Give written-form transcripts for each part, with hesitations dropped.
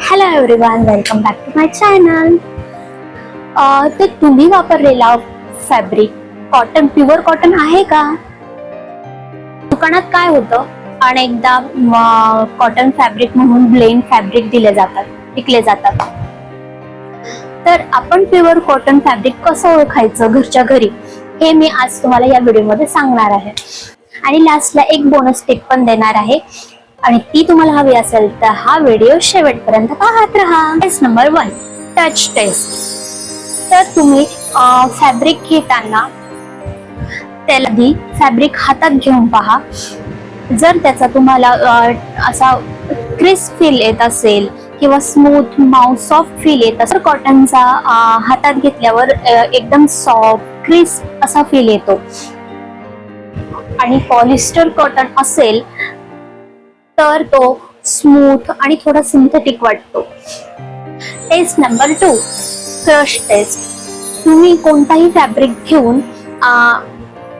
Hello everyone, welcome back to my channel. ते तुम्ही वापरलेला फॅब्रिक कॉटन, प्युअर कॉटन आहे का? दुकानात काय होतं, अनेकदा कॉटन फॅब्रिक म्हणून ब्लेंड फॅब्रिक दिले जातात, विकले जातात. तर आपण प्युअर कॉटन फॅब्रिक कसं ओळखायचं घरच्या घरी, हे मी आज तुम्हाला या व्हिडिओमध्ये सांगणार आहे. आणि लास्टला एक बोनस टिप पण देणार आहे, आणि ती तुम्हाला हवी असेल तर हा व्हिडिओ शेवटपर्यंत पाहत राहा. Test number 1, touch test. तर तुम्ही फॅब्रिक घेताना त्याला आधी फॅब्रिक हातात घेऊन पहा. जर त्याचा तुम्हाला असा क्रिस्प फील येत असेल किंवा स्मूथ सॉफ्ट फील येत असेल, कॉटनचा हातात घेतल्यावर एकदम सॉफ्ट क्रिस्प असा फील येतो. आणि पॉलिस्टर कॉटन असेल तर तो स्मूथ आणि थोडा सिंथेटिक वाटतो. Test number 2, crush test. तुम्ही कोणताही फॅब्रिक घेऊन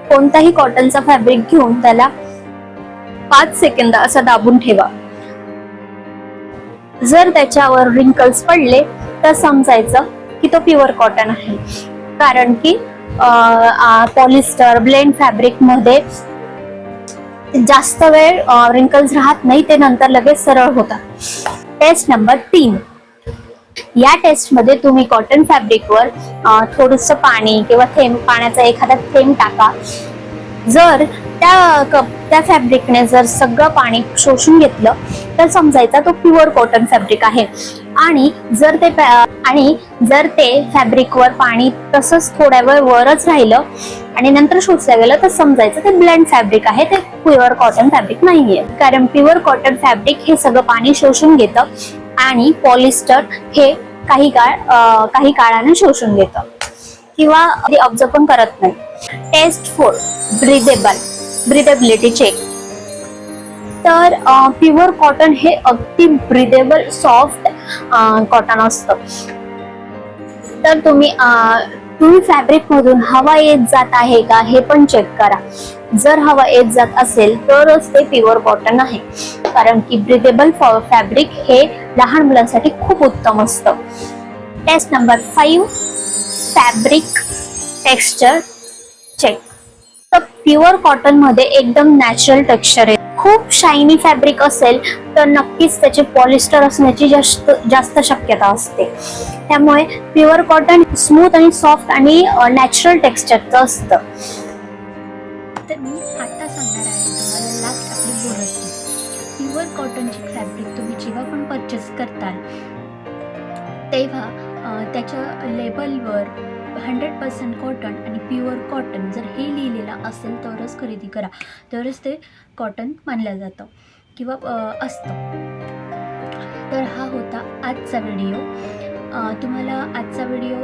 कोणताही कॉटनचा फॅब्रिक घेऊन त्याला 5 सेकंद असं दाबून ठेवा. जर त्याच्यावर रिंकल्स पडले तर समजायचं की तो प्युअर कॉटन आहे, कारण की पॉलिस्टर ब्लेंड फॅब्रिक मध्ये जास्त वेळ रिंकल्स राहत नाही, ते नंतर लगेच सरळ होतात. Test number 3. या टेस्ट मध्ये तुम्ही कॉटन फॅब्रिकवर थोडंसं पाणी किंवा पाण्याचा एखादा थेंब टाका. जर त्या फॅब्रिकने जर सगळं पाणी शोषून घेतलं तर समजायचा तो प्युअर कॉटन फॅब्रिक आहे. आणि जर ते फॅब्रिकवर पाणी तसंच थोड्या वेळ वरच राहिलं आणि नंतर शोषलं गेलं तर समजायचं ते ब्लेंड फॅब्रिक आहे, ते प्युअर कॉटन फॅब्रिक नाहीये. कारण प्युअर कॉटन फॅब्रिक हे सगळं पाणी शोषून घेतं आणि पॉलिस्टर हे काही काळाने शोषून घेतं किंवा ऑब्झर्व पण करत नाही. Test 4, breathability check. तर प्युअर कॉटन हे अगदी ब्रिदेबल सॉफ्ट कॉटन असतं. तर तुम्ही फॅब्रिक मधून हवा येत जात आहे का हे पण चेक करा. जर हवा येत जात असेल तरच ते प्युअर कॉटन आहे, कारण की ब्रिदेबल फॅब्रिक हे लहान मुलांसाठी खूप उत्तम असतं. Test number 5, fabric texture check. तर प्युअर कॉटन मध्ये एकदम नॅचरल टेक्स्चर आहे. खूप शायनी फॅब्रिक असेल तर नक्कीच त्याचे पॉलिस्टर असण्याची जास्त शक्यता असते. त्यामुळे प्युअर कॉटन स्मूथ आणि सॉफ्ट आणि नॅचरल टेक्स्चरचं असतं. तर मी आता सांगणार आहे तुम्हाला लास्ट आपली बोनस. प्युअर कॉटनची फॅब्रिक तुम्ही जेव्हा पण परचेस करताल तेव्हा त्याच्या लेबलवर 100% कॉटन आणि प्युअर कॉटन जर हे लिहिलेलं असेल तरच खरेदी करा, तरच ते कॉटन मानलं जातं किंवा असतं. तर हा होता आजचा व्हिडिओ. तुम्हाला आजचा व्हिडिओ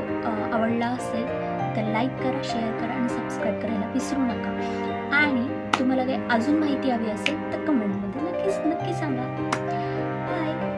आवडला असेल तर लाईक करा, शेअर करा आणि सबस्क्राईब करायला विसरू नका. आणि तुम्हाला काही अजून माहिती हवी असेल तर कमेंटमध्ये नक्की सांगा. बाय.